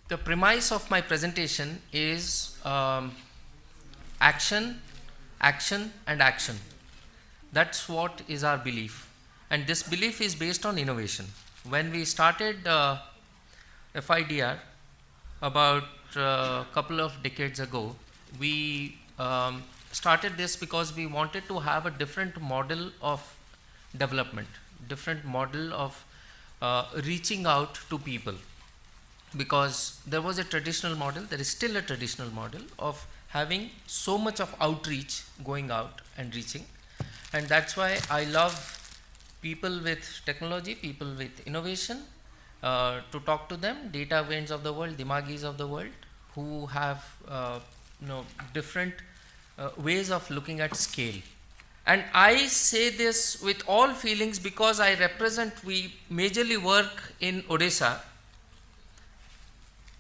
The premise of my presentation is action, action, and action. That's what is our belief. And this belief is based on innovation. When we started FIDR about a couple of decades ago, we started this because we wanted to have a different model of development, different model of reaching out to people. Because there was a traditional model, there is still a traditional model of having so much of outreach going out and reaching. And that's why I love people with technology, people with innovation, to talk to them, data brains of the world, dimagis of the world, who have different ways of looking at scale. And I say this with all feelings because I represent, we majorly work in Odisha,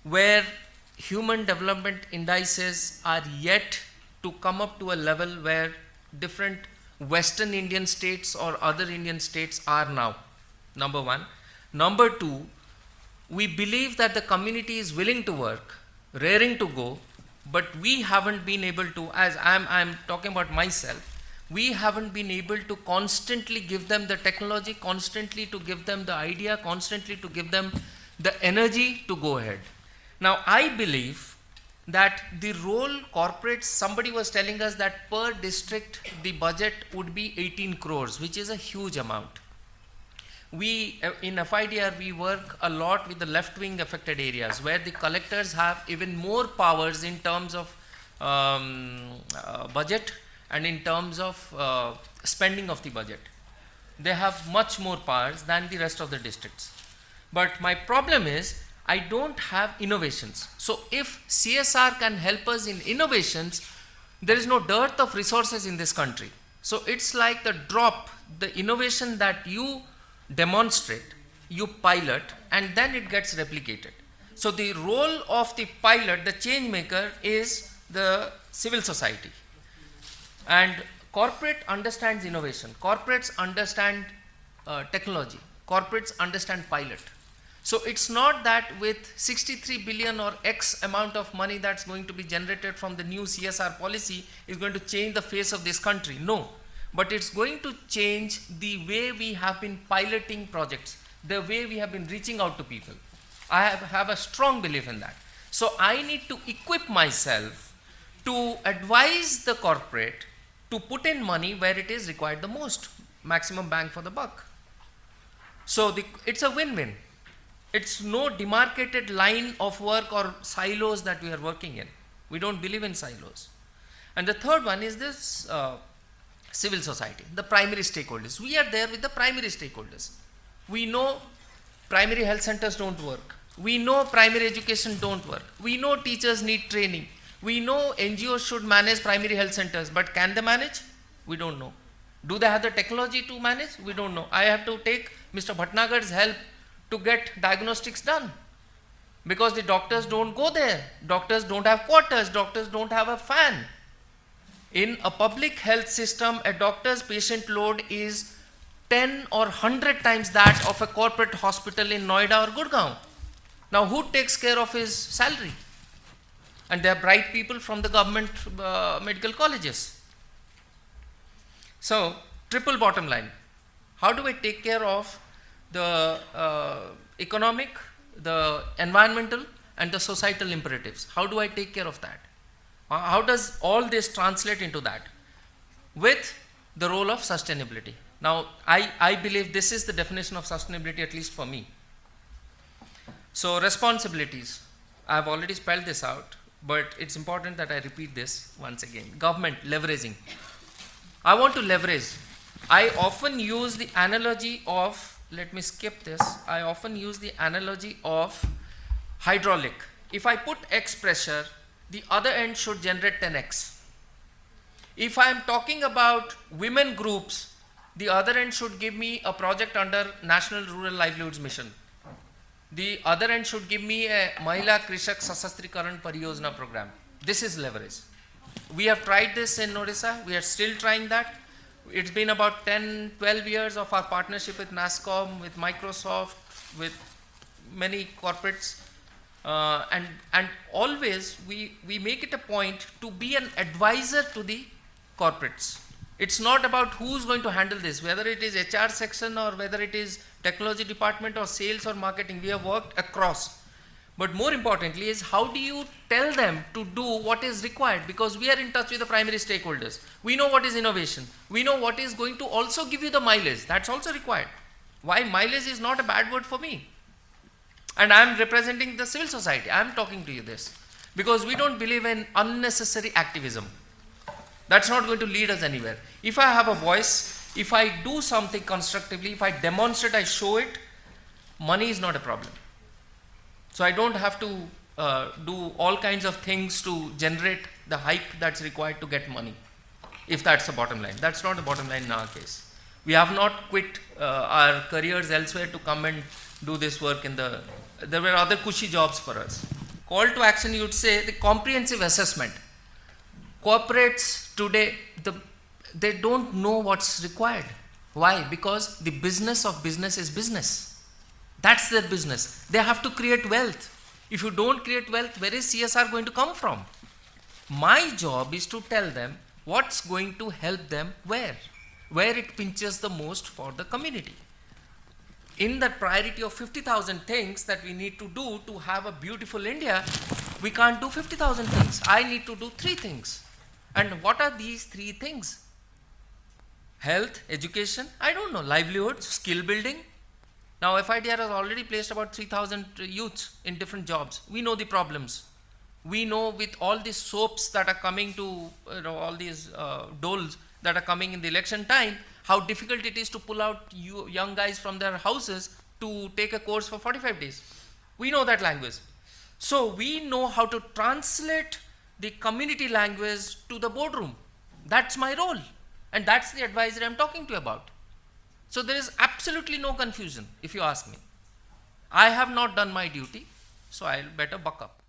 where human development indices are yet to come up to a level where different Western Indian states or other Indian states are now, number one. Number two, we believe that the community is willing to work, raring to go, but we haven't been able to, as I'm talking about myself, we haven't been able to constantly give them the technology, constantly to give them the idea, constantly to give them the energy to go ahead. Now, I believe that the role corporates, somebody was telling us that per district the budget would be 18 crores, which is a huge amount. We, in FIDR, we work a lot with the left-wing affected areas where the collectors have even more powers in terms of budget and in terms of spending of the budget. They have much more powers than the rest of the districts. But my problem is, I don't have innovations. So if CSR can help us in innovations, there is no dearth of resources in this country. So it's like the drop, the innovation that you demonstrate, you pilot, and then it gets replicated. So the role of the pilot, the change maker, is the civil society. And corporate understands innovation. Corporates understand technology. Corporates understand pilot. So it's not that with 63 billion or X amount of money that's going to be generated from the new CSR policy is going to change the face of this country. No, but it's going to change the way we have been piloting projects, the way we have been reaching out to people. I have a strong belief in that. So I need to equip myself to advise the corporate to put in money where it is required the most, maximum bang for the buck. So it's a win-win. It's no demarcated line of work or silos that we are working in. We don't believe in silos. And the third one is this civil society, the primary stakeholders. We are there with the primary stakeholders. We know primary health centers don't work. We know primary education don't work. We know teachers need training. We know NGOs should manage primary health centers, but can they manage? We don't know. Do they have the technology to manage? We don't know. I have to take Mr. Bhatnagar's help to get diagnostics done because the doctors don't go there. Doctors don't have quarters. Doctors don't have a fan. In a public health system, a doctor's patient load is 10 or 100 times that of a corporate hospital in Noida or Gurgaon. Now, who takes care of his salary? And they are bright people from the government medical colleges. So, triple bottom line. How do I take care of the economic, the environmental, and the societal imperatives? How do I take care of that? How does all this translate into that? With the role of sustainability. Now, I believe this is the definition of sustainability, at least for me. So, responsibilities. I have already spelled this out, but it's important that I repeat this once again. Government, leveraging. I want to leverage. I often use the analogy of, let me skip this. I often use the analogy of hydraulic. If I put X pressure, the other end should generate 10X. If I am talking about women groups, the other end should give me a project under National Rural Livelihoods Mission. The other end should give me a Mahila Krishak Sasastrikaran Pariyojana program. This is leverage. We have tried this in Odisha. We are still trying that. It's been about 10, 12 years of our partnership with NASCOM, with Microsoft, with many corporates. And always we make it a point to be an advisor to the corporates. It's not about who's going to handle this, whether it is HR section or whether it is technology department or sales or marketing. We have worked across. But more importantly is, how do you tell them to do what is required? Because we are in touch with the primary stakeholders. We know what is innovation. We know what is going to also give you the mileage. That's also required. Why mileage is not a bad word for me. And I am representing the civil society. I am talking to you this. Because we don't believe in unnecessary activism. That's not going to lead us anywhere. If I have a voice, if I do something constructively, if I demonstrate, I show it, money is not a problem. So I don't have to do all kinds of things to generate the hype that's required to get money, if that's the bottom line. That's not the bottom line in our case. We have not quit our careers elsewhere to come and do this work there were other cushy jobs for us. Call to action, you would say the comprehensive assessment. Corporates today, they don't know what's required. Why? Because the business of business is business. That's their business. They have to create wealth. If you don't create wealth, where is CSR going to come from? My job is to tell them what's going to help them where it pinches the most for the community. In that priority of 50,000 things that we need to do to have a beautiful India, we can't do 50,000 things. I need to do 3 things. And what are these 3 things? Health, education, I don't know, livelihoods, skill building. Now FIDR has already placed about 3,000 youths in different jobs. We know the problems. We know with all these soaps that are coming to, all these doles that are coming in the election time, how difficult it is to pull out young guys from their houses to take a course for 45 days. We know that language. So we know how to translate the community language to the boardroom. That's my role. And that's the advisory I'm talking to you about. So there is absolutely no confusion, if you ask me. I have not done my duty, so I'll better buck up.